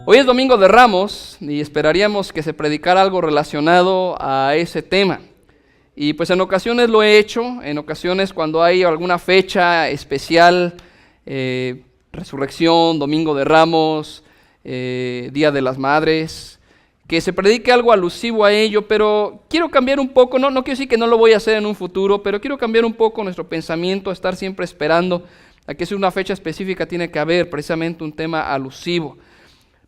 Hoy es Domingo de Ramos y esperaríamos que se predicara algo relacionado a ese tema. Y pues en ocasiones lo he hecho, en ocasiones cuando hay alguna fecha especial, Resurrección, Domingo de Ramos, Día de las Madres, que se predique algo alusivo a ello, pero quiero cambiar un poco, no quiero decir que no lo voy a hacer en un futuro, pero quiero cambiar un poco nuestro pensamiento, estar siempre esperando a que si una fecha específica tiene que haber precisamente un tema alusivo.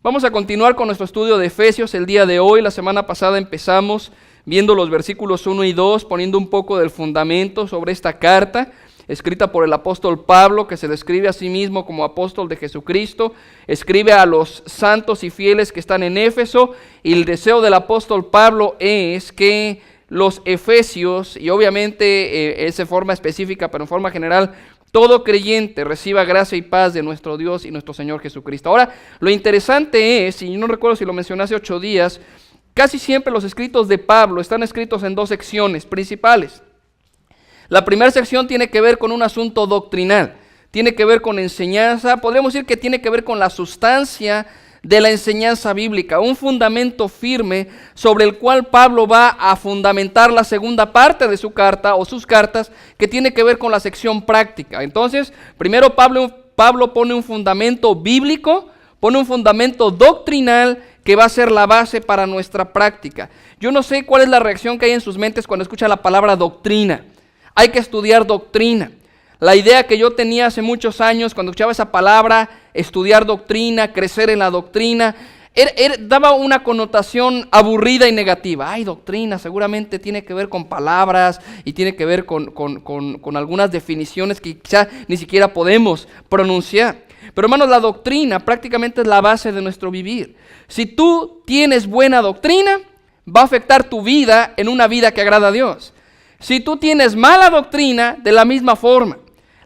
Vamos a continuar con nuestro estudio de Efesios el día de hoy. La semana pasada empezamos viendo los versículos 1 y 2, poniendo un poco del fundamento sobre esta carta, escrita por el apóstol Pablo, que se describe a sí mismo como apóstol de Jesucristo. Escribe a los santos y fieles que están en Éfeso, y el deseo del apóstol Pablo es que los efesios, y obviamente es de forma específica, pero en forma general, todo creyente reciba gracia y paz de nuestro Dios y nuestro Señor Jesucristo. Ahora, lo interesante es, y no recuerdo si lo mencioné hace 8 días, casi siempre los escritos de Pablo están escritos en 2 secciones principales. La primera sección tiene que ver con un asunto doctrinal, tiene que ver con enseñanza, podríamos decir que tiene que ver con la sustancia de la enseñanza bíblica, un fundamento firme sobre el cual Pablo va a fundamentar la segunda parte de su carta o sus cartas, que tiene que ver con la sección práctica. Entonces, primero Pablo pone un fundamento bíblico, pone un fundamento doctrinal que va a ser la base para nuestra práctica. Yo no sé cuál es la reacción que hay en sus mentes cuando escuchan la palabra doctrina. Hay que estudiar doctrina. La idea que yo tenía hace muchos años cuando escuchaba esa palabra, estudiar doctrina, crecer en la doctrina, daba una connotación aburrida y negativa. Ay, doctrina, seguramente tiene que ver con palabras y tiene que ver con algunas definiciones que quizá ni siquiera podemos pronunciar. Pero hermanos, la doctrina prácticamente es la base de nuestro vivir. Si tú tienes buena doctrina, va a afectar tu vida en una vida que agrada a Dios. Si tú tienes mala doctrina, de la misma forma.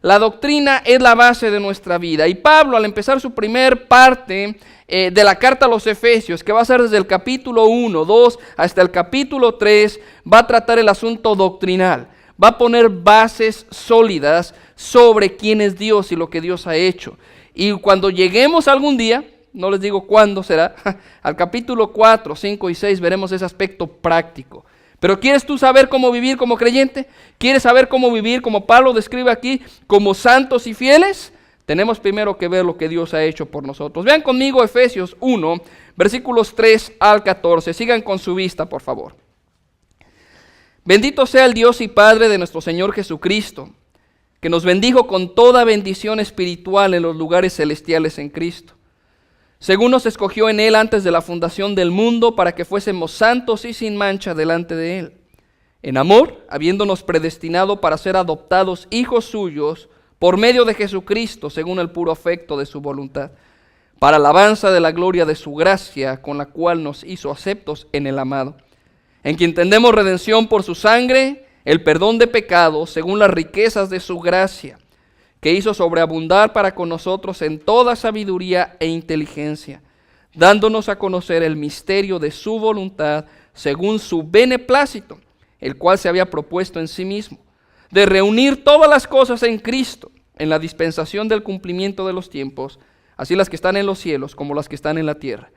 La doctrina es la base de nuestra vida. Y Pablo, al empezar su primer parte de la carta a los Efesios, que va a ser desde el capítulo 1, 2 hasta el capítulo 3, va a tratar el asunto doctrinal. Va a poner bases sólidas sobre quién es Dios y lo que Dios ha hecho. Y cuando lleguemos algún día, no les digo cuándo será, al capítulo 4, 5 y 6 veremos ese aspecto práctico. Pero ¿quieres tú saber cómo vivir como creyente? ¿Quieres saber cómo vivir, como Pablo describe aquí, como santos y fieles? Tenemos primero que ver lo que Dios ha hecho por nosotros. Vean conmigo Efesios 1, versículos 3 al 14. Sigan con su vista, por favor. Bendito sea el Dios y Padre de nuestro Señor Jesucristo, que nos bendijo con toda bendición espiritual en los lugares celestiales en Cristo, según nos escogió en Él antes de la fundación del mundo, para que fuésemos santos y sin mancha delante de Él. En amor, habiéndonos predestinado para ser adoptados hijos suyos por medio de Jesucristo, según el puro afecto de su voluntad, para alabanza de la gloria de su gracia, con la cual nos hizo aceptos en el amado, en quien tenemos redención por su sangre, el perdón de pecados, según las riquezas de su gracia, que hizo sobreabundar para con nosotros en toda sabiduría e inteligencia, dándonos a conocer el misterio de su voluntad, según su beneplácito, el cual se había propuesto en sí mismo, de reunir todas las cosas en Cristo, en la dispensación del cumplimiento de los tiempos, así las que están en los cielos como las que están en la tierra.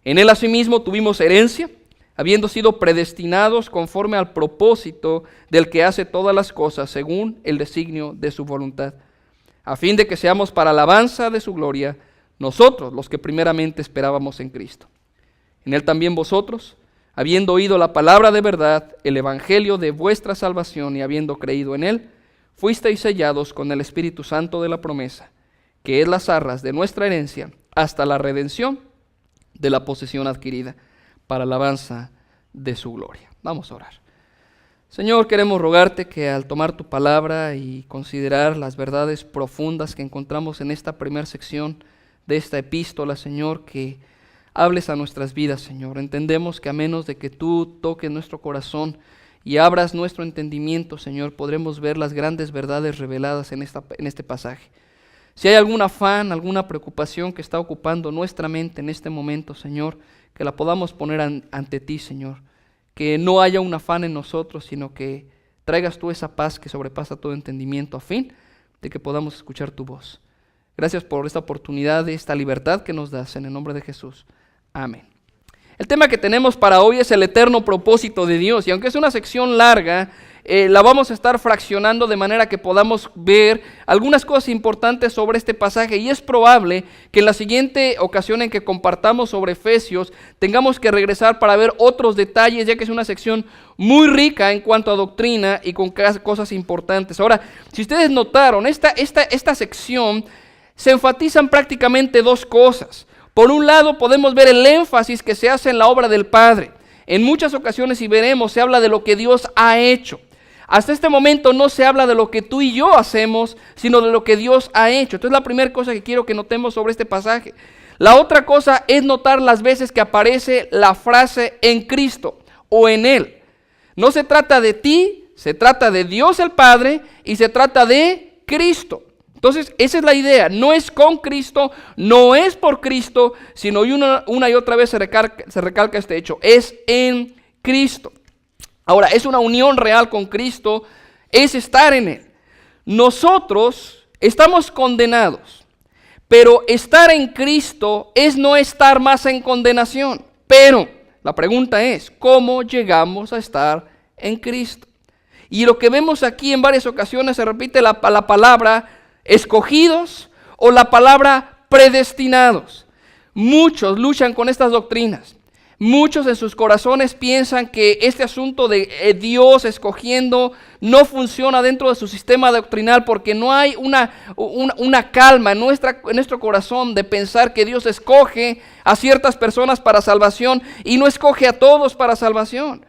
En Él asimismo tuvimos herencia, habiendo sido predestinados conforme al propósito del que hace todas las cosas, según el designio de su voluntad, a fin de que seamos para alabanza de su gloria, nosotros los que primeramente esperábamos en Cristo. En Él también vosotros, habiendo oído la palabra de verdad, el evangelio de vuestra salvación, y habiendo creído en Él, fuisteis sellados con el Espíritu Santo de la promesa, que es las arras de nuestra herencia, hasta la redención de la posesión adquirida, para alabanza de su gloria. Vamos a orar. Señor, queremos rogarte que al tomar tu palabra y considerar las verdades profundas que encontramos en esta primera sección de esta epístola, Señor, que hables a nuestras vidas, Señor. Entendemos que a menos de que tú toques nuestro corazón y abras nuestro entendimiento, Señor, podremos ver las grandes verdades reveladas en este pasaje. Si hay algún afán, alguna preocupación que está ocupando nuestra mente en este momento, Señor, que la podamos poner ante ti, Señor. Que no haya un afán en nosotros, sino que traigas tú esa paz que sobrepasa todo entendimiento, a fin de que podamos escuchar tu voz. Gracias por esta oportunidad, esta libertad que nos das, en el nombre de Jesús. Amén. El tema que tenemos para hoy es el eterno propósito de Dios, y aunque es una sección larga, la vamos a estar fraccionando de manera que podamos ver algunas cosas importantes sobre este pasaje, y es probable que en la siguiente ocasión en que compartamos sobre Efesios tengamos que regresar para ver otros detalles, ya que es una sección muy rica en cuanto a doctrina y con cosas importantes. Ahora, si ustedes notaron, esta sección se enfatizan prácticamente dos cosas. Por un lado, podemos ver el énfasis que se hace en la obra del Padre. En muchas ocasiones, y veremos, se habla de lo que Dios ha hecho. Hasta este momento no se habla de lo que tú y yo hacemos, sino de lo que Dios ha hecho. Entonces, la primera cosa que quiero que notemos sobre este pasaje. La otra cosa es notar las veces que aparece la frase en Cristo o en Él. No se trata de ti, se trata de Dios el Padre y se trata de Cristo. Entonces, esa es la idea. No es con Cristo, no es por Cristo, sino una y otra vez se recalca este hecho. Es en Cristo. Ahora, es una unión real con Cristo, es estar en Él. Nosotros estamos condenados, pero estar en Cristo es no estar más en condenación. Pero la pregunta es, ¿cómo llegamos a estar en Cristo? Y lo que vemos aquí en varias ocasiones se repite la palabra escogidos o la palabra predestinados. Muchos luchan con estas doctrinas. Muchos en sus corazones piensan que este asunto de Dios escogiendo no funciona dentro de su sistema doctrinal porque no hay una calma en nuestro corazón de pensar que Dios escoge a ciertas personas para salvación y no escoge a todos para salvación.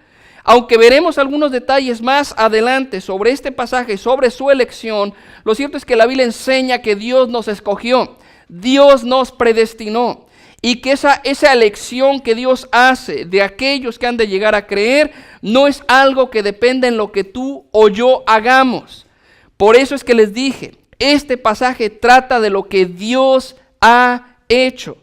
Aunque veremos algunos detalles más adelante sobre este pasaje, sobre su elección, lo cierto es que la Biblia enseña que Dios nos escogió, Dios nos predestinó, y que esa elección que Dios hace de aquellos que han de llegar a creer no es algo que depende en lo que tú o yo hagamos. Por eso es que les dije, este pasaje trata de lo que Dios ha hecho.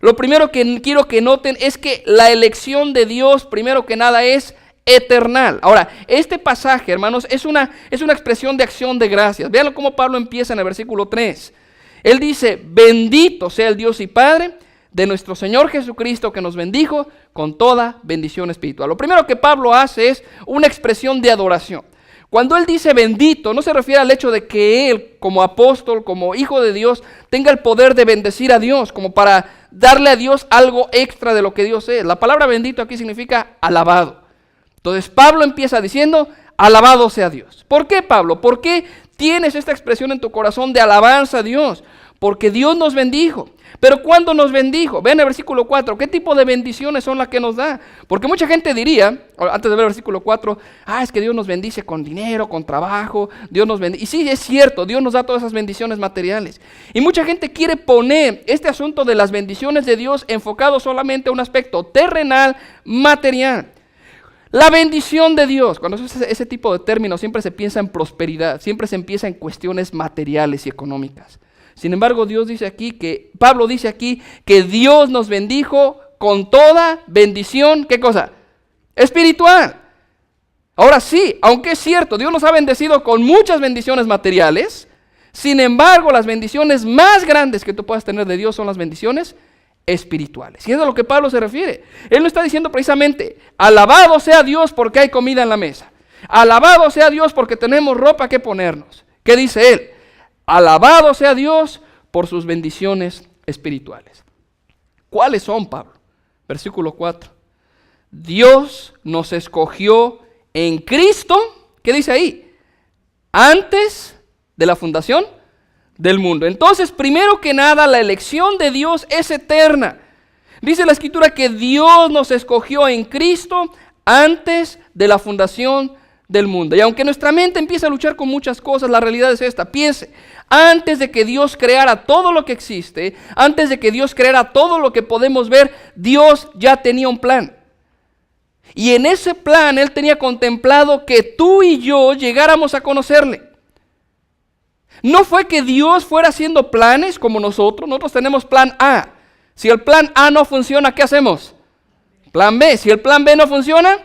Lo primero que quiero que noten es que la elección de Dios, primero que nada, es eternal. Ahora, este pasaje, hermanos, es una expresión de acción de gracias. Vean cómo Pablo empieza en el versículo 3. Él dice, bendito sea el Dios y Padre de nuestro Señor Jesucristo, que nos bendijo con toda bendición espiritual. Lo primero que Pablo hace es una expresión de adoración. Cuando él dice bendito, no se refiere al hecho de que él, como apóstol, como hijo de Dios, tenga el poder de bendecir a Dios, como para darle a Dios algo extra de lo que Dios es. La palabra bendito aquí significa alabado. Entonces Pablo empieza diciendo, alabado sea Dios. ¿Por qué, Pablo? ¿Por qué tienes esta expresión en tu corazón de alabanza a Dios? Porque Dios nos bendijo. Pero ¿cuándo nos bendijo? Vean el versículo 4, ¿qué tipo de bendiciones son las que nos da? Porque mucha gente diría, antes de ver el versículo 4, es que Dios nos bendice con dinero, con trabajo, Dios nos bendice. Y sí, es cierto, Dios nos da todas esas bendiciones materiales. Y mucha gente quiere poner este asunto de las bendiciones de Dios enfocado solamente a un aspecto terrenal, material. La bendición de Dios, cuando se usa ese tipo de términos, siempre se piensa en prosperidad, siempre se empieza en cuestiones materiales y económicas. Sin embargo, Pablo dice aquí que Dios nos bendijo con toda bendición, ¿qué cosa? Espiritual. Ahora sí, aunque es cierto, Dios nos ha bendecido con muchas bendiciones materiales, sin embargo, las bendiciones más grandes que tú puedas tener de Dios son las bendiciones espirituales. Y es a lo que Pablo se refiere. Él no está diciendo precisamente, alabado sea Dios porque hay comida en la mesa. Alabado sea Dios porque tenemos ropa que ponernos. ¿Qué dice él? Alabado sea Dios por sus bendiciones espirituales. ¿Cuáles son, Pablo? Versículo 4. Dios nos escogió en Cristo, ¿qué dice ahí? Antes de la fundación del mundo. Entonces, primero que nada, la elección de Dios es eterna. Dice la Escritura que Dios nos escogió en Cristo antes de la fundación del mundo. Y aunque nuestra mente empieza a luchar con muchas cosas, la realidad es esta. Piense, antes de que Dios creara todo lo que existe, antes de que Dios creara todo lo que podemos ver, Dios ya tenía un plan. Y en ese plan Él tenía contemplado que tú y yo llegáramos a conocerle. No fue que Dios fuera haciendo planes como nosotros tenemos plan A. Si el plan A no funciona, ¿qué hacemos? Plan B. Si el plan B no funciona,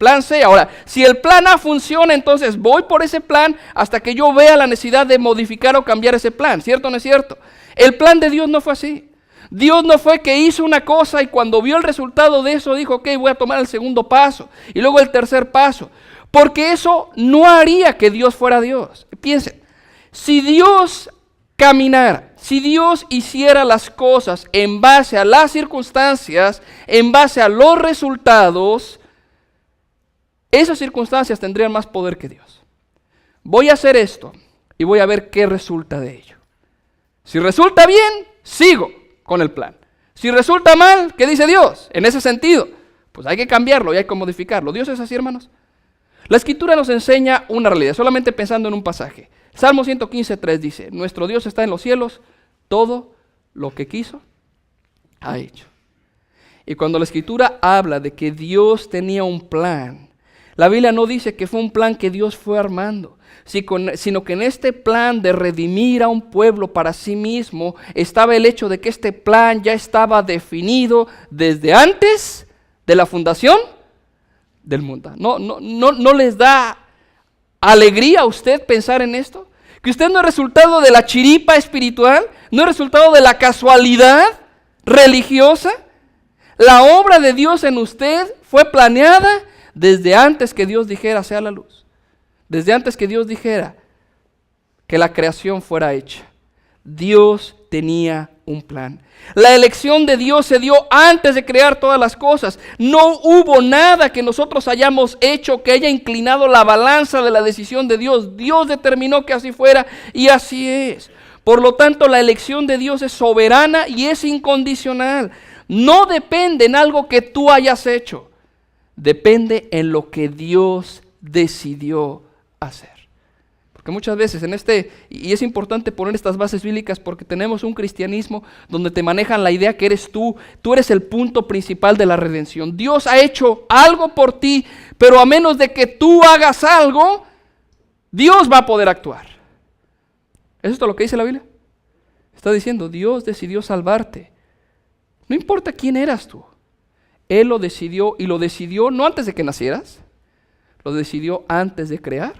Plan C. Ahora, si el plan A funciona, entonces voy por ese plan hasta que yo vea la necesidad de modificar o cambiar ese plan. ¿Cierto o no es cierto? El plan de Dios no fue así. Dios no fue que hizo una cosa y cuando vio el resultado de eso dijo, ok, voy a tomar el segundo paso y luego el tercer paso. Porque eso no haría que Dios fuera Dios. Piensen, si Dios caminara, si Dios hiciera las cosas en base a las circunstancias, en base a los resultados, esas circunstancias tendrían más poder que Dios. Voy a hacer esto y voy a ver qué resulta de ello. Si resulta bien, sigo con el plan. Si resulta mal, ¿qué dice Dios? En ese sentido, pues hay que cambiarlo y hay que modificarlo. ¿Dios es así, hermanos? La Escritura nos enseña una realidad, solamente pensando en un pasaje. Salmo 115:3 dice, nuestro Dios está en los cielos, todo lo que quiso, ha hecho. Y cuando la Escritura habla de que Dios tenía un plan, la Biblia no dice que fue un plan que Dios fue armando, sino que en este plan de redimir a un pueblo para sí mismo, estaba el hecho de que este plan ya estaba definido desde antes de la fundación del mundo. ¿No les da alegría a usted pensar en esto? Que usted no es resultado de la chiripa espiritual, no es resultado de la casualidad religiosa. La obra de Dios en usted fue planeada desde antes que Dios dijera sea la luz. Desde antes que Dios dijera que la creación fuera hecha. Dios tenía un plan. La elección de Dios se dio antes de crear todas las cosas. No hubo nada que nosotros hayamos hecho que haya inclinado la balanza de la decisión de Dios. Dios determinó que así fuera y así es. Por lo tanto, la elección de Dios es soberana y es incondicional. No depende en algo que tú hayas hecho. Depende en lo que Dios decidió hacer. Porque muchas veces y es importante poner estas bases bíblicas porque tenemos un cristianismo donde te manejan la idea que eres tú eres el punto principal de la redención. Dios ha hecho algo por ti, pero a menos de que tú hagas algo, Dios va a poder actuar. ¿Es esto lo que dice la Biblia? Está diciendo, Dios decidió salvarte. No importa quién eras tú. Él lo decidió y lo decidió no antes de que nacieras, lo decidió antes de crear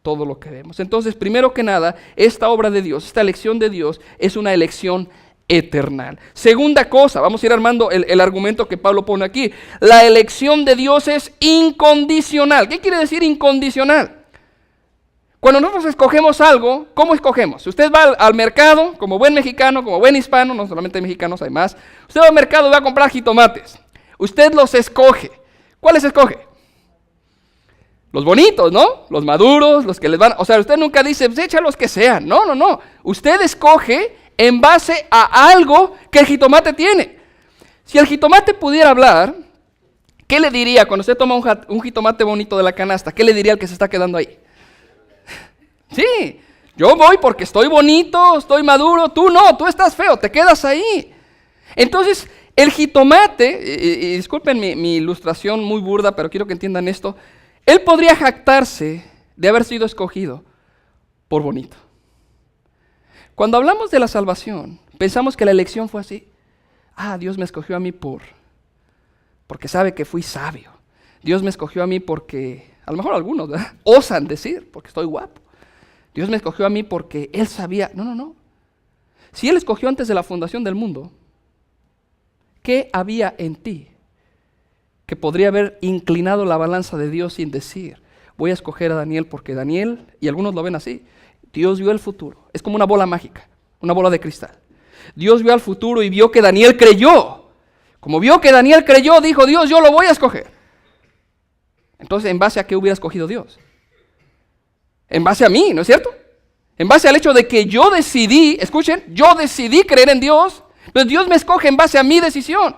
todo lo que vemos. Entonces, primero que nada, esta obra de Dios, esta elección de Dios es una elección eterna. Segunda cosa, vamos a ir armando el argumento que Pablo pone aquí. La elección de Dios es incondicional. ¿Qué quiere decir incondicional? Cuando nosotros escogemos algo, ¿cómo escogemos? Usted va al mercado, como buen mexicano, como buen hispano, no solamente mexicanos, hay más. Usted va al mercado y va a comprar jitomates. Usted los escoge. ¿Cuáles escoge? Los bonitos, ¿no? Los maduros, los que les van... O sea, usted nunca dice, pues echa los que sean. No. Usted escoge en base a algo que el jitomate tiene. Si el jitomate pudiera hablar, ¿qué le diría cuando usted toma un jitomate bonito de la canasta? ¿Qué le diría al que se está quedando ahí? Sí, yo voy porque estoy bonito, estoy maduro. Tú no, tú estás feo, te quedas ahí. Entonces, el jitomate, y disculpen mi ilustración muy burda, pero quiero que entiendan esto. Él podría jactarse de haber sido escogido por bonito. Cuando hablamos de la salvación, pensamos que la elección fue así. Dios me escogió a mí porque sabe que fui sabio. Dios me escogió a mí porque, a lo mejor algunos, ¿verdad?, osan decir, porque estoy guapo. Dios me escogió a mí porque Él sabía. No. Si Él escogió antes de la fundación del mundo, ¿qué había en ti que podría haber inclinado la balanza de Dios sin decir, voy a escoger a Daniel porque Daniel, y algunos lo ven así, Dios vio el futuro, es como una bola mágica, una bola de cristal. Dios vio al futuro y vio que Daniel creyó. Como vio que Daniel creyó, dijo, Dios, yo lo voy a escoger. Entonces, ¿en base a qué hubiera escogido Dios? En base a mí, ¿no es cierto? En base al hecho de que yo decidí, escuchen, yo decidí creer en Dios, entonces Dios me escoge en base a mi decisión.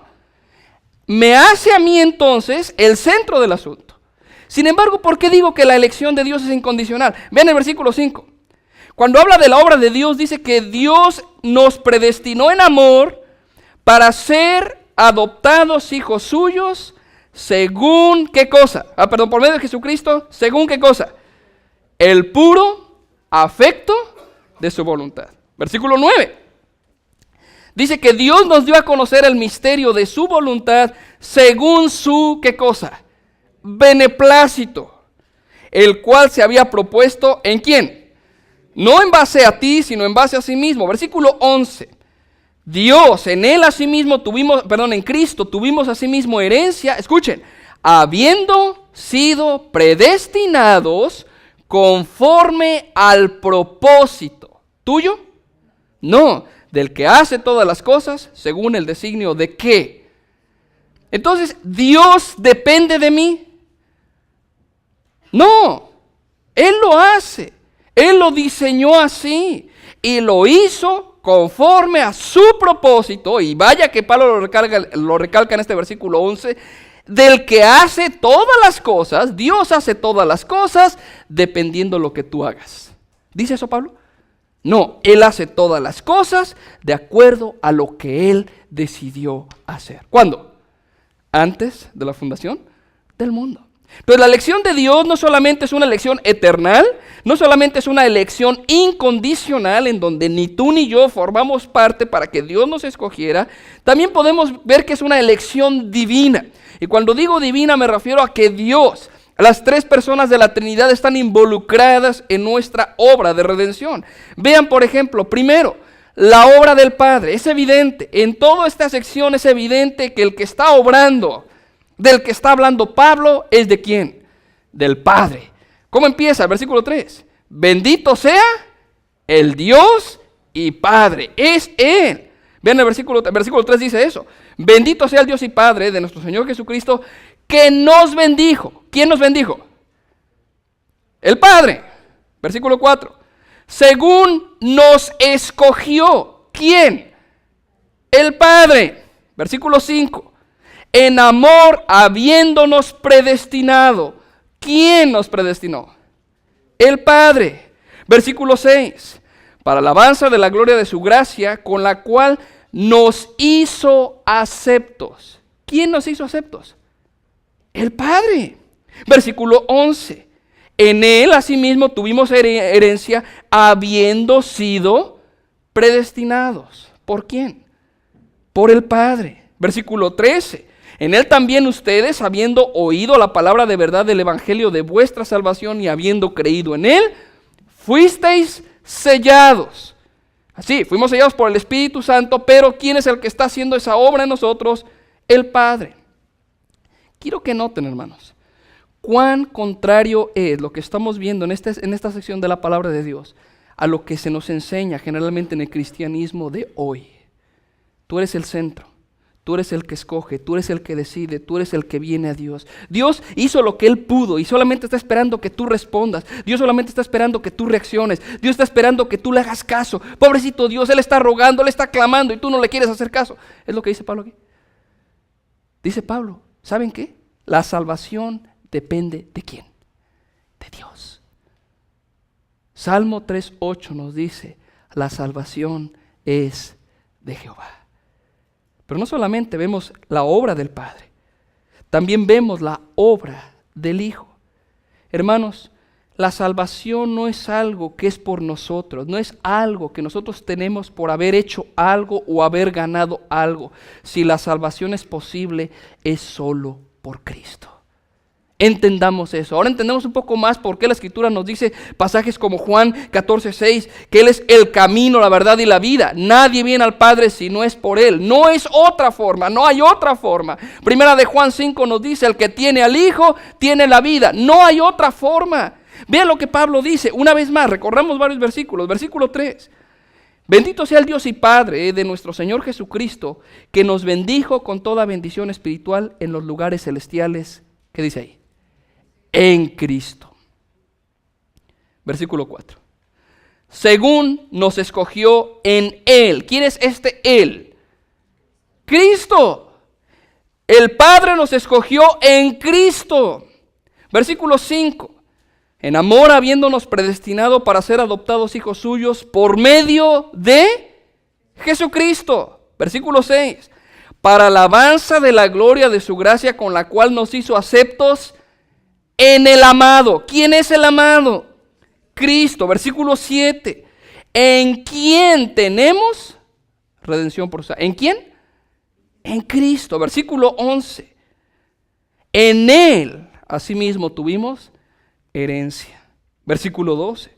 Me hace a mí entonces el centro del asunto. Sin embargo, ¿por qué digo que la elección de Dios es incondicional? Vean el versículo 5. Cuando habla de la obra de Dios, dice que Dios nos predestinó en amor para ser adoptados hijos suyos según ¿qué cosa? Por medio de Jesucristo, ¿según qué cosa? El puro afecto de su voluntad. Versículo 9. Dice que Dios nos dio a conocer el misterio de su voluntad según su ¿qué cosa? beneplácito, el cual se había propuesto ¿en quién? No en base a ti, sino en base a sí mismo. Versículo 11. Dios, en él asimismo en Cristo tuvimos asimismo herencia, escuchen, habiendo sido predestinados conforme al propósito. ¿Tuyo? No, del que hace todas las cosas según el designio de qué. Entonces, ¿Dios depende de mí? No, Él lo hace, Él lo diseñó así y lo hizo conforme a su propósito, y vaya que Pablo lo recalca en este versículo 11, del que hace todas las cosas, Dios hace todas las cosas dependiendo lo que tú hagas. ¿Dice eso Pablo? No, Él hace todas las cosas de acuerdo a lo que Él decidió hacer. ¿Cuándo? Antes de la fundación del mundo. Entonces la elección de Dios no solamente es una elección eternal, no solamente es una elección incondicional en donde ni tú ni yo formamos parte para que Dios nos escogiera, también podemos ver que es una elección divina. Y cuando digo divina me refiero a que Dios, las tres personas de la Trinidad están involucradas en nuestra obra de redención. Vean por ejemplo, primero, la obra del Padre. Es evidente, en toda esta sección es evidente que el que está obrando, del que está hablando Pablo, ¿es de quién? Del Padre. ¿Cómo empieza? El versículo 3. Bendito sea el Dios y Padre. Es Él. Vean el versículo 3 dice eso. Bendito sea el Dios y Padre de nuestro Señor Jesucristo, que nos bendijo. ¿Quién nos bendijo? El Padre. Versículo 4. Según nos escogió. ¿Quién? El Padre. Versículo 5. En amor habiéndonos predestinado. ¿Quién nos predestinó? El Padre. Versículo 6. Para alabanza de la gloria de su gracia, con la cual nos hizo aceptos. ¿Quién nos hizo aceptos? El Padre. Versículo 11. En Él asimismo tuvimos herencia habiendo sido predestinados. ¿Por quién? Por el Padre. Versículo 13. En Él también ustedes, habiendo oído la palabra de verdad del evangelio de vuestra salvación y habiendo creído en Él, fuisteis sellados. Así, fuimos sellados por el Espíritu Santo, pero ¿quién es el que está haciendo esa obra en nosotros? El Padre. Quiero que noten, hermanos, cuán contrario es lo que estamos viendo en esta sección de la palabra de Dios a lo que se nos enseña generalmente en el cristianismo de hoy. Tú eres el centro. Tú eres el que escoge, tú eres el que decide, tú eres el que viene a Dios. Dios hizo lo que Él pudo y solamente está esperando que tú respondas. Dios solamente está esperando que tú reacciones. Dios está esperando que tú le hagas caso. Pobrecito Dios, Él está rogando, Él está clamando y tú no le quieres hacer caso. Es lo que dice Pablo aquí. Dice Pablo, ¿saben qué? La salvación depende ¿de quién? De Dios. Salmo 3:8 nos dice, la salvación es de Jehová. Pero no solamente vemos la obra del Padre, también vemos la obra del Hijo. Hermanos, la salvación no es algo que es por nosotros, no es algo que nosotros tenemos por haber hecho algo o haber ganado algo. Si la salvación es posible, es solo por Cristo. Entendamos eso. Ahora entendemos un poco más por qué la Escritura nos dice pasajes como Juan 14:6, que Él es el camino, la verdad y la vida. Nadie viene al Padre si no es por Él. No es otra forma, no hay otra forma. Primera de Juan 5 nos dice, el que tiene al Hijo, tiene la vida. No hay otra forma. Vean lo que Pablo dice. Una vez más, recorramos varios versículos. Versículo 3. Bendito sea el Dios y Padre de nuestro Señor Jesucristo, que nos bendijo con toda bendición espiritual en los lugares celestiales. ¿Qué dice ahí? En Cristo. Versículo 4. Según nos escogió en Él. ¿Quién es este Él? Cristo. El Padre nos escogió en Cristo. Versículo 5. En amor habiéndonos predestinado para ser adoptados hijos suyos por medio de Jesucristo. Versículo 6. Para alabanza de la gloria de su gracia con la cual nos hizo aceptos en el amado. ¿Quién es el amado? Cristo. Versículo 7. ¿En quién tenemos redención por su sangre? ¿En quién? En Cristo. Versículo 11. En Él asimismo tuvimos herencia. Versículo 12.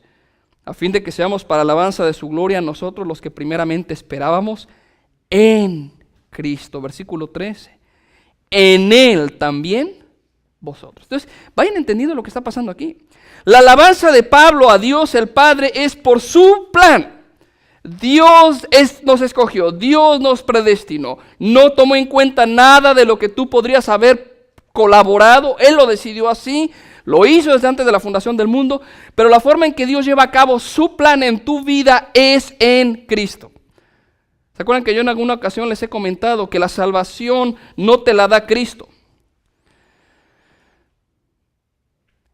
A fin de que seamos para alabanza de su gloria nosotros los que primeramente esperábamos en Cristo. Versículo 13. En Él también vosotros. Entonces, vayan entendiendo lo que está pasando aquí. La alabanza de Pablo a Dios el Padre es por su plan. Dios nos escogió, Dios nos predestinó. No tomó en cuenta nada de lo que tú podrías haber colaborado. Él lo decidió así. Lo hizo desde antes de la fundación del mundo, pero la forma en que Dios lleva a cabo su plan en tu vida es en Cristo. ¿Se acuerdan que yo en alguna ocasión les he comentado que la salvación no te la da Cristo?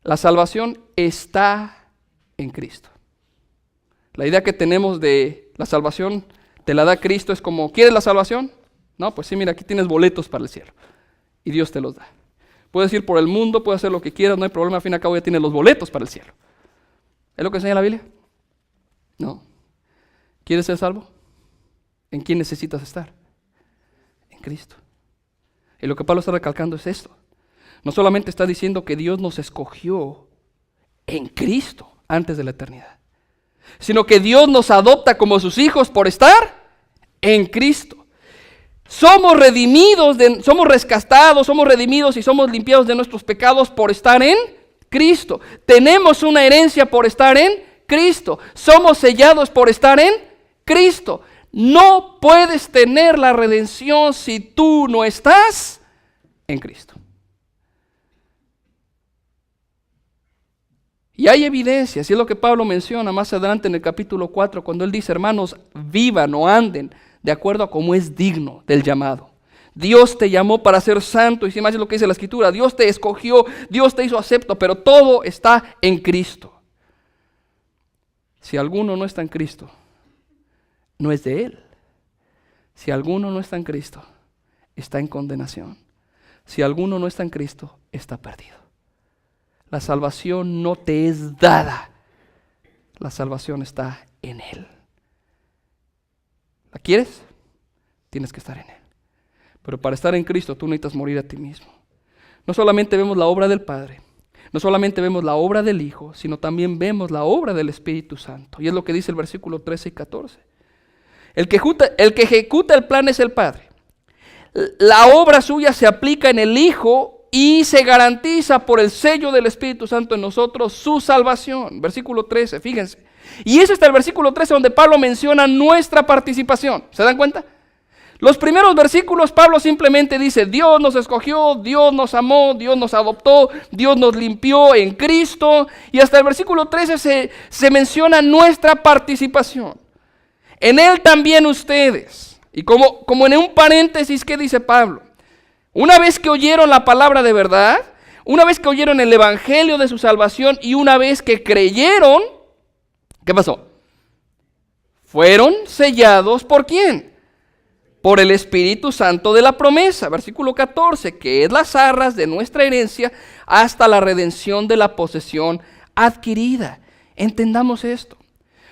La salvación está en Cristo. La idea que tenemos de la salvación te la da Cristo es como, ¿quieres la salvación? No, pues sí, mira, aquí tienes boletos para el cielo. Y Dios te los da. Puedes ir por el mundo, puedes hacer lo que quieras, no hay problema, al fin y al cabo ya tienes los boletos para el cielo. ¿Es lo que enseña la Biblia? No. ¿Quieres ser salvo? ¿En quién necesitas estar? En Cristo. Y lo que Pablo está recalcando es esto. No solamente está diciendo que Dios nos escogió en Cristo antes de la eternidad, sino que Dios nos adopta como sus hijos por estar en Cristo. Somos redimidos, somos rescatados, somos redimidos y somos limpiados de nuestros pecados por estar en Cristo. Tenemos una herencia por estar en Cristo. Somos sellados por estar en Cristo. No puedes tener la redención si tú no estás en Cristo. Y hay evidencias, y es lo que Pablo menciona más adelante en el capítulo 4, cuando él dice, hermanos, vivan o anden de acuerdo a cómo es digno del llamado. Dios te llamó para ser santo, y si más es lo que dice la Escritura, Dios te escogió, Dios te hizo acepto, pero todo está en Cristo. Si alguno no está en Cristo, no es de Él. Si alguno no está en Cristo, está en condenación. Si alguno no está en Cristo, está perdido. La salvación no te es dada. La salvación está en Él. ¿La quieres? Tienes que estar en Él. Pero para estar en Cristo tú necesitas morir a ti mismo. No solamente vemos la obra del Padre, no solamente vemos la obra del Hijo, sino también vemos la obra del Espíritu Santo. Y es lo que dice el versículo 13 y 14. El que ejecuta el plan es el Padre. La obra suya se aplica en el Hijo y se garantiza por el sello del Espíritu Santo en nosotros su salvación. Versículo 13, fíjense. Y ese está el versículo 13 donde Pablo menciona nuestra participación. ¿Se dan cuenta? Los primeros versículos Pablo simplemente dice, Dios nos escogió, Dios nos amó, Dios nos adoptó, Dios nos limpió en Cristo. Y hasta el versículo 13 se menciona nuestra participación. En Él también ustedes. Y como en un paréntesis, ¿qué dice Pablo? Una vez que oyeron la palabra de verdad, una vez que oyeron el evangelio de su salvación y una vez que creyeron, ¿qué pasó? Fueron sellados ¿por quién? Por el Espíritu Santo de la promesa. Versículo 14, que es las arras de nuestra herencia hasta la redención de la posesión adquirida. Entendamos esto.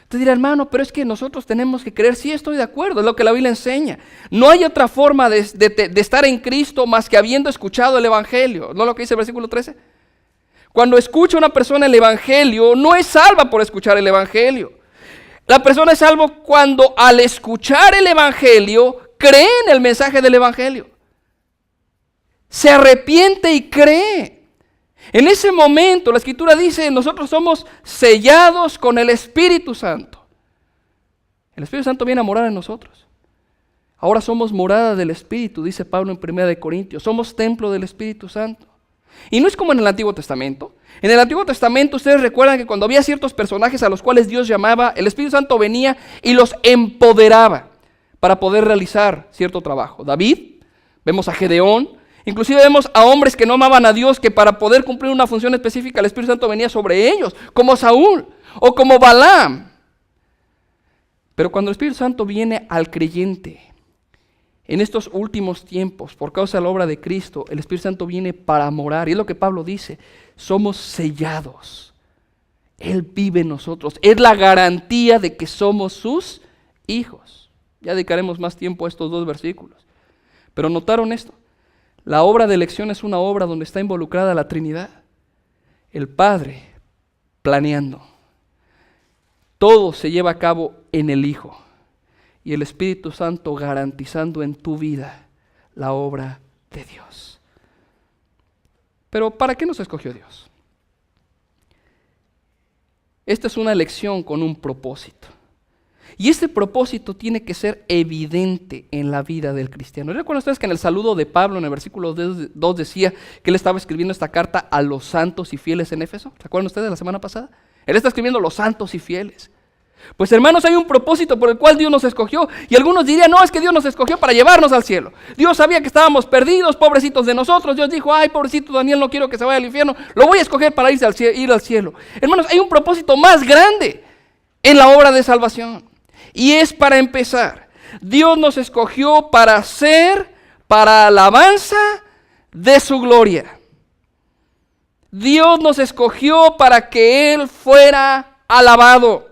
Te dirá, hermano, pero es que nosotros tenemos que creer. Sí, estoy de acuerdo, es lo que la Biblia enseña. No hay otra forma de estar en Cristo más que habiendo escuchado el Evangelio. ¿No es lo que dice el versículo 13? Cuando escucha una persona el Evangelio, no es salva por escuchar el Evangelio. La persona es salva cuando al escuchar el Evangelio, cree en el mensaje del Evangelio. Se arrepiente y cree. En ese momento la Escritura dice, nosotros somos sellados con el Espíritu Santo. El Espíritu Santo viene a morar en nosotros. Ahora somos morada del Espíritu, dice Pablo en 1 Corintios. Somos templo del Espíritu Santo. Y no es como en el Antiguo Testamento. En el Antiguo Testamento ustedes recuerdan que cuando había ciertos personajes a los cuales Dios llamaba, el Espíritu Santo venía y los empoderaba para poder realizar cierto trabajo. David, vemos a Gedeón, inclusive vemos a hombres que no amaban a Dios, que para poder cumplir una función específica el Espíritu Santo venía sobre ellos, como Saúl o como Balaam. Pero cuando el Espíritu Santo viene al creyente, en estos últimos tiempos, por causa de la obra de Cristo, el Espíritu Santo viene para morar. Y es lo que Pablo dice, somos sellados. Él vive en nosotros. Es la garantía de que somos sus hijos. Ya dedicaremos más tiempo a estos dos versículos. Pero notaron esto. La obra de elección es una obra donde está involucrada la Trinidad. El Padre planeando. Todo se lleva a cabo en el Hijo. Y el Espíritu Santo garantizando en tu vida la obra de Dios. Pero ¿para qué nos escogió Dios? Esta es una elección con un propósito. Y este propósito tiene que ser evidente en la vida del cristiano. ¿Recuerdan ustedes que en el saludo de Pablo, en el versículo 2, decía que él estaba escribiendo esta carta a los santos y fieles en Éfeso? ¿Se acuerdan ustedes de la semana pasada? Él está escribiendo a los santos y fieles. Pues hermanos, hay un propósito por el cual Dios nos escogió. Y algunos dirían, no, es que Dios nos escogió para llevarnos al cielo. Dios sabía que estábamos perdidos, pobrecitos de nosotros. Dios dijo, ay, pobrecito Daniel, no quiero que se vaya al infierno. Lo voy a escoger para ir al cielo. Hermanos, hay un propósito más grande en la obra de salvación. Y es para empezar. Dios nos escogió para alabanza de su gloria. Dios nos escogió para que Él fuera alabado.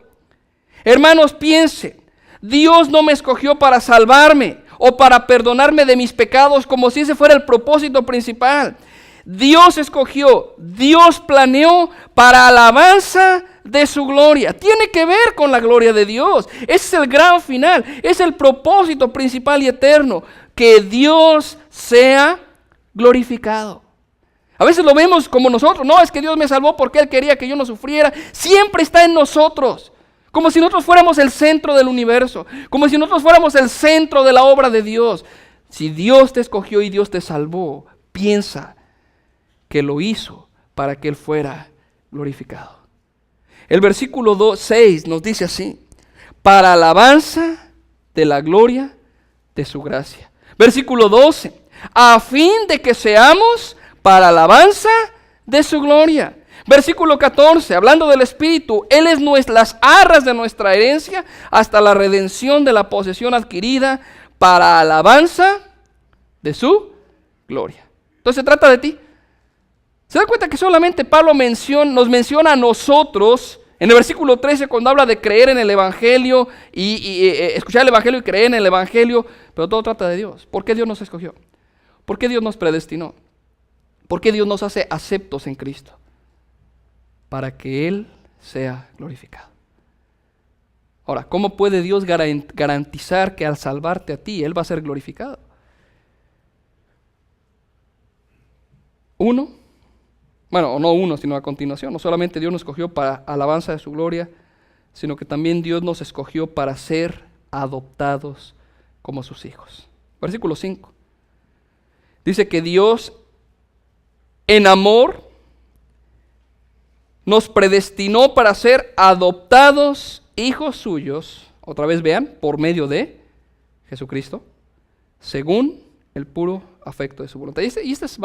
Hermanos, piensen, Dios no me escogió para salvarme o para perdonarme de mis pecados como si ese fuera el propósito principal. Dios escogió, Dios planeó para alabanza de su gloria. Tiene que ver con la gloria de Dios. Ese es el gran final, es el propósito principal y eterno, que Dios sea glorificado. A veces lo vemos como nosotros, no, es que Dios me salvó porque Él quería que yo no sufriera. Siempre está en nosotros. Como si nosotros fuéramos el centro del universo. Como si nosotros fuéramos el centro de la obra de Dios. Si Dios te escogió y Dios te salvó, piensa que lo hizo para que Él fuera glorificado. El versículo 6 nos dice así: para alabanza de la gloria de su gracia. Versículo 12: a fin de que seamos para alabanza de su gloria. Versículo 14, hablando del Espíritu, Él es las arras de nuestra herencia hasta la redención de la posesión adquirida para alabanza de su gloria. Entonces se trata de ti. ¿Se da cuenta que solamente Pablo nos menciona a nosotros en el versículo 13 cuando habla de creer en el Evangelio y escuchar el Evangelio y creer en el Evangelio? Pero todo trata de Dios. ¿Por qué Dios nos escogió? ¿Por qué Dios nos predestinó? ¿Por qué Dios nos hace aceptos en Cristo? Para que Él sea glorificado. Ahora, ¿cómo puede Dios garantizar que al salvarte a ti, Él va a ser glorificado? No sino a continuación. No solamente Dios nos escogió para alabanza de su gloria, sino que también Dios nos escogió para ser adoptados como sus hijos. Versículo 5. Dice que Dios, en amor, nos predestinó para ser adoptados hijos suyos, otra vez vean, por medio de Jesucristo, según el puro afecto de su voluntad. Esta es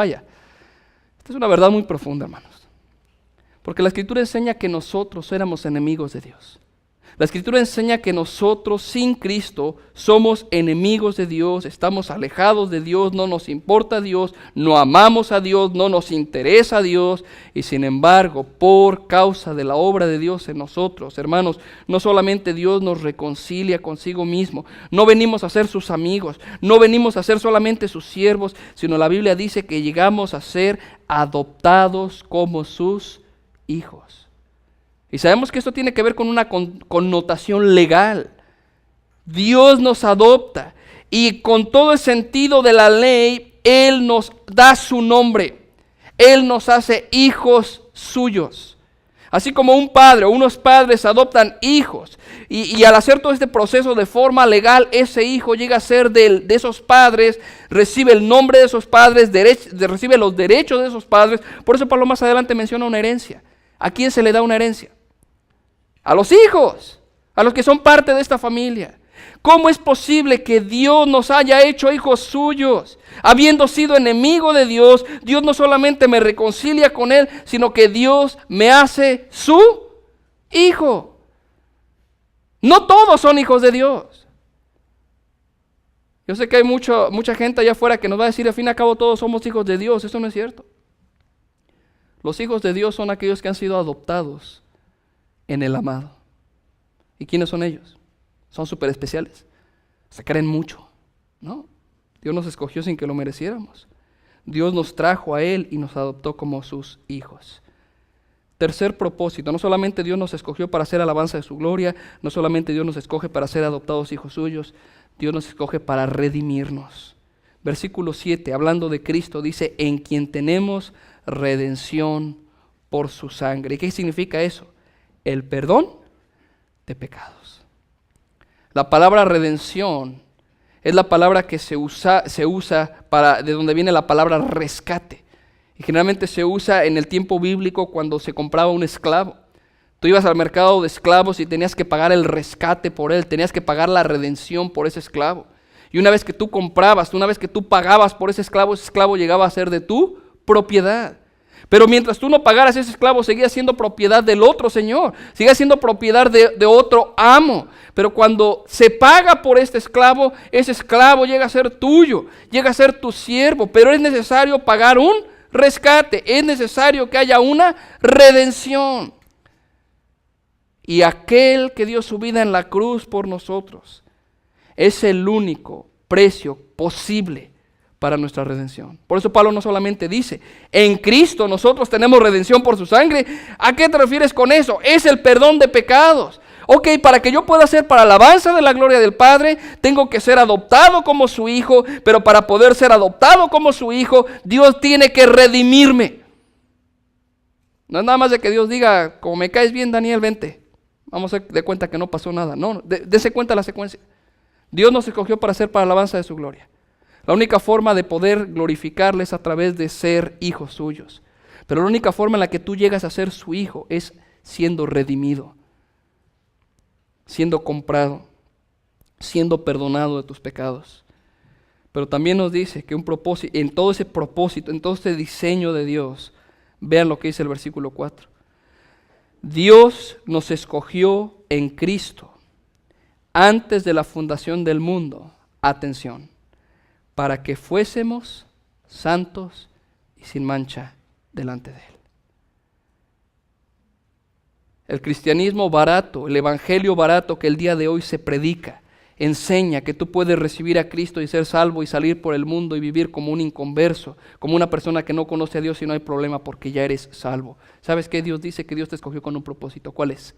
una verdad muy profunda, hermanos. Porque la Escritura enseña que nosotros éramos enemigos de Dios. La Escritura enseña que nosotros sin Cristo somos enemigos de Dios, estamos alejados de Dios, no nos importa Dios, no amamos a Dios, no nos interesa a Dios. Y sin embargo, por causa de la obra de Dios en nosotros, hermanos, no solamente Dios nos reconcilia consigo mismo, no venimos a ser sus amigos, no venimos a ser solamente sus siervos, sino la Biblia dice que llegamos a ser adoptados como sus hijos. Y sabemos que esto tiene que ver con una connotación legal. Dios nos adopta y con todo el sentido de la ley, Él nos da su nombre. Él nos hace hijos suyos. Así como un padre o unos padres adoptan hijos y al hacer todo este proceso de forma legal, ese hijo llega a ser de esos padres, recibe el nombre de esos padres, recibe los derechos de esos padres. Por eso Pablo más adelante menciona una herencia. ¿A quién se le da una herencia? A los hijos, a los que son parte de esta familia. ¿Cómo es posible que Dios nos haya hecho hijos suyos? Habiendo sido enemigo de Dios, Dios no solamente me reconcilia con Él, sino que Dios me hace su hijo. No todos son hijos de Dios. Yo sé que hay mucha gente allá afuera que nos va a decir, al fin y al cabo todos somos hijos de Dios. Eso no es cierto. Los hijos de Dios son aquellos que han sido adoptados en el amado. ¿Y quiénes son ellos? Son súper especiales. Se creen mucho, ¿no? Dios nos escogió sin que lo mereciéramos. Dios nos trajo a Él y nos adoptó como sus hijos. Tercer propósito, no solamente Dios nos escogió para hacer alabanza de su gloria, no solamente Dios nos escoge para ser adoptados hijos suyos, Dios nos escoge para redimirnos. Versículo 7, hablando de Cristo, dice, en quien tenemos redención por su sangre. ¿Y qué significa eso? El perdón de pecados. La palabra redención es la palabra que se usa de donde viene la palabra rescate. Y generalmente se usa en el tiempo bíblico cuando se compraba un esclavo. Tú ibas al mercado de esclavos y tenías que pagar el rescate por él, tenías que pagar la redención por ese esclavo. Y una vez que tú comprabas, una vez que tú pagabas por ese esclavo llegaba a ser de tu propiedad. Pero mientras tú no pagaras, ese esclavo seguía siendo propiedad del otro señor, seguía siendo propiedad de otro amo. Pero cuando se paga por ese esclavo llega a ser tuyo, llega a ser tu siervo. Pero es necesario pagar un rescate, es necesario que haya una redención. Y aquel que dio su vida en la cruz por nosotros es el único precio posible para nuestra redención. Por eso Pablo no solamente dice, en Cristo nosotros tenemos redención por su sangre. ¿A qué te refieres con eso? Es el perdón de pecados. Ok, para que yo pueda ser para alabanza de la gloria del Padre, tengo que ser adoptado como su hijo, pero para poder ser adoptado como su hijo, Dios tiene que redimirme. No es nada más de que Dios diga, como me caes bien, Daniel, vente. Vamos a dar de cuenta que no pasó nada. No, dése cuenta la secuencia. Dios nos escogió para ser para alabanza de su gloria. La única forma de poder glorificarle es a través de ser hijos suyos. Pero la única forma en la que tú llegas a ser su hijo es siendo redimido, siendo comprado, siendo perdonado de tus pecados. Pero también nos dice que un propósito, en todo ese propósito, en todo ese diseño de Dios, vean lo que dice el versículo 4. Dios nos escogió en Cristo antes de la fundación del mundo, atención, para que fuésemos santos y sin mancha delante de Él. El cristianismo barato, el evangelio barato que el día de hoy se predica, enseña que tú puedes recibir a Cristo y ser salvo y salir por el mundo y vivir como un inconverso, como una persona que no conoce a Dios y no hay problema porque ya eres salvo. ¿Sabes qué? Dios dice que Dios te escogió con un propósito. ¿Cuál es?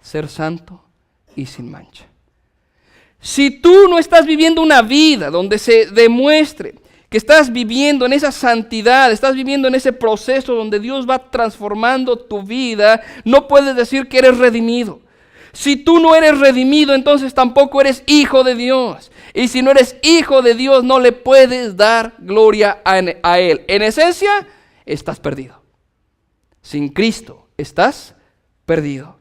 Ser santo y sin mancha. Si tú no estás viviendo una vida donde se demuestre que estás viviendo en esa santidad, estás viviendo en ese proceso donde Dios va transformando tu vida, no puedes decir que eres redimido. Si tú no eres redimido, entonces tampoco eres hijo de Dios. Y si no eres hijo de Dios, no le puedes dar gloria a Él. En esencia, estás perdido. Sin Cristo, estás perdido.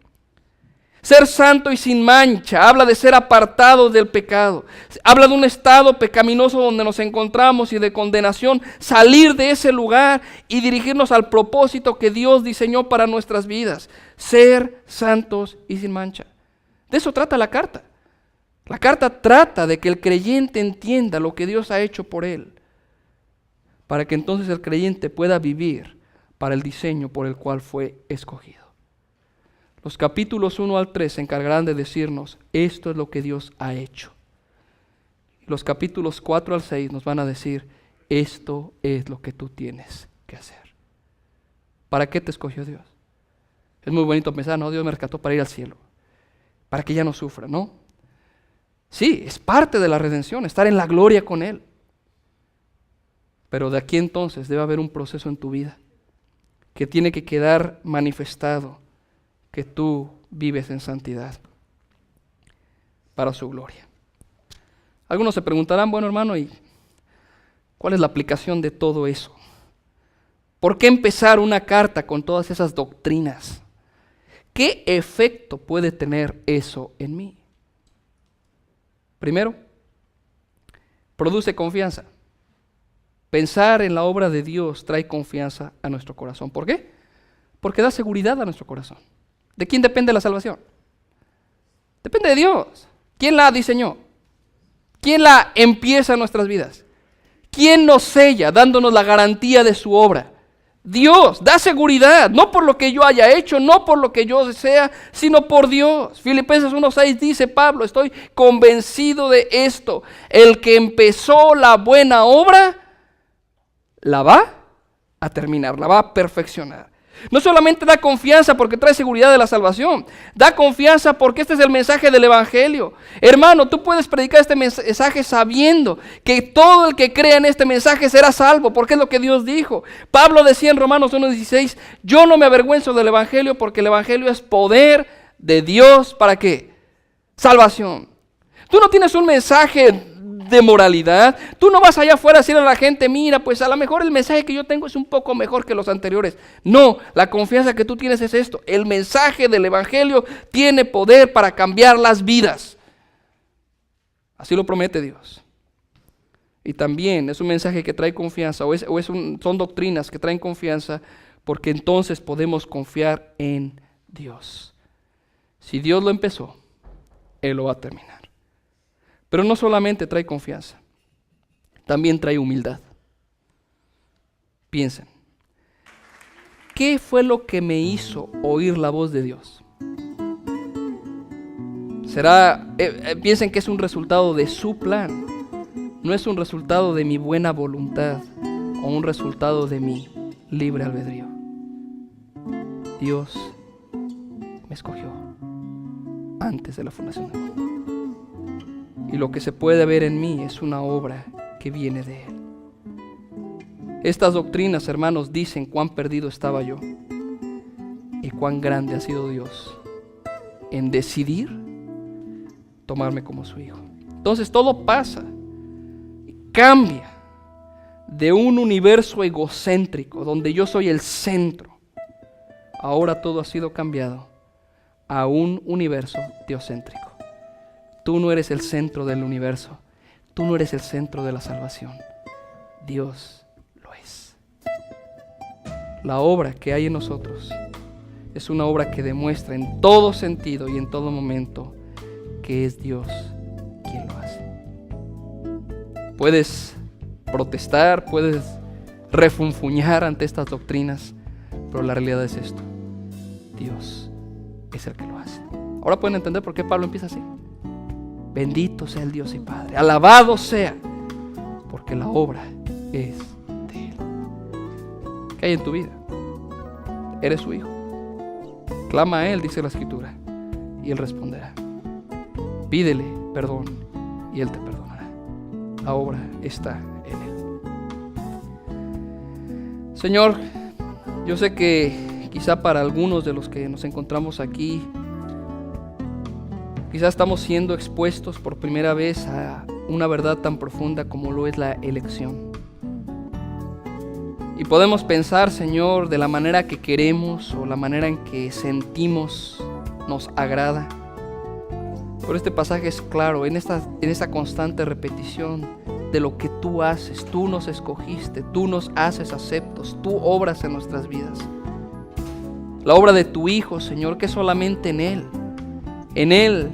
Ser santo y sin mancha habla de ser apartados del pecado. Habla de un estado pecaminoso donde nos encontramos y de condenación. Salir de ese lugar y dirigirnos al propósito que Dios diseñó para nuestras vidas. Ser santos y sin mancha. De eso trata la carta. La carta trata de que el creyente entienda lo que Dios ha hecho por él, para que entonces el creyente pueda vivir para el diseño por el cual fue escogido. Los capítulos 1 al 3 se encargarán de decirnos, esto es lo que Dios ha hecho. Los capítulos 4 al 6 nos van a decir, esto es lo que tú tienes que hacer. ¿Para qué te escogió Dios? Es muy bonito pensar, no, Dios me rescató para ir al cielo, para que ya no sufra, ¿no? Sí, es parte de la redención, estar en la gloria con Él. Pero de aquí entonces debe haber un proceso en tu vida que tiene que quedar manifestado, que tú vives en santidad para su gloria. Algunos se preguntarán, bueno hermano, ¿y cuál es la aplicación de todo eso? ¿Por qué empezar una carta con todas esas doctrinas? ¿Qué efecto puede tener eso en mí? Primero, produce confianza. Pensar en la obra de Dios trae confianza a nuestro corazón. ¿Por qué? Porque da seguridad a nuestro corazón. ¿De quién depende la salvación? Depende de Dios. ¿Quién la diseñó? ¿Quién la empieza en nuestras vidas? ¿Quién nos sella dándonos la garantía de su obra? Dios da seguridad, no por lo que yo haya hecho, no por lo que yo desea, sino por Dios. Filipenses 1:6 dice Pablo, estoy convencido de esto, el que empezó la buena obra, la va a terminar, la va a perfeccionar. No solamente da confianza porque trae seguridad de la salvación, da confianza porque este es el mensaje del Evangelio. Hermano, tú puedes predicar este mensaje sabiendo que todo el que crea en este mensaje será salvo, porque es lo que Dios dijo. Pablo decía en Romanos 1:16, yo no me avergüenzo del Evangelio porque el Evangelio es poder de Dios. ¿Para qué? Salvación. Tú no tienes un mensaje de moralidad. Tú no vas allá afuera a decirle a la gente, mira, pues a lo mejor el mensaje que yo tengo es un poco mejor que los anteriores. No, la confianza que tú tienes es esto. El mensaje del Evangelio tiene poder para cambiar las vidas. Así lo promete Dios. Y también es un mensaje que trae confianza, son doctrinas que traen confianza, porque entonces podemos confiar en Dios. Si Dios lo empezó, Él lo va a terminar. Pero no solamente trae confianza, también trae humildad. Piensen, ¿qué fue lo que me hizo oír la voz de Dios? Piensen que es un resultado de su plan, no es un resultado de mi buena voluntad o un resultado de mi libre albedrío. Dios me escogió antes de la fundación del mundo. Y lo que se puede ver en mí es una obra que viene de Él. Estas doctrinas, hermanos, dicen cuán perdido estaba yo y cuán grande ha sido Dios en decidir tomarme como su hijo. Entonces todo pasa, cambia de un universo egocéntrico donde yo soy el centro. Ahora todo ha sido cambiado a un universo teocéntrico. Tú no eres el centro del universo. Tú no eres el centro de la salvación. Dios lo es. La obra que hay en nosotros es una obra que demuestra en todo sentido y en todo momento que es Dios quien lo hace. Puedes protestar, puedes refunfuñar ante estas doctrinas, pero la realidad es esto: Dios es el que lo hace. Ahora pueden entender por qué Pablo empieza así. Bendito sea el Dios y Padre, alabado sea, porque la obra es de Él. ¿Qué hay en tu vida? Eres su hijo. Clama a Él, dice la Escritura, y Él responderá. Pídele perdón y Él te perdonará. La obra está en Él. Señor, yo sé que quizá para algunos de los que nos encontramos aquí, quizás estamos siendo expuestos por primera vez a una verdad tan profunda como lo es la elección. Y podemos pensar, Señor, de la manera que queremos o la manera en que sentimos nos agrada. Pero este pasaje es claro, en esta constante repetición de lo que tú haces. Tú nos escogiste, tú nos haces aceptos, tú obras en nuestras vidas. La obra de tu Hijo, Señor, que solamente en Él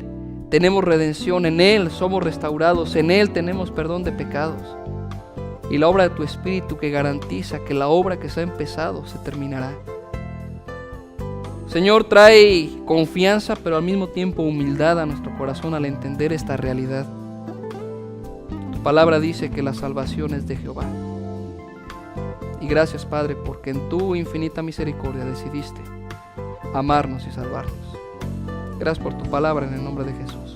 tenemos redención, en Él somos restaurados, en Él tenemos perdón de pecados. Y la obra de tu Espíritu que garantiza que la obra que se ha empezado se terminará. Señor, trae confianza, pero al mismo tiempo humildad a nuestro corazón al entender esta realidad. Tu palabra dice que la salvación es de Jehová. Y gracias, Padre, porque en tu infinita misericordia decidiste amarnos y salvarnos. Gracias por tu palabra en el nombre de Jesús.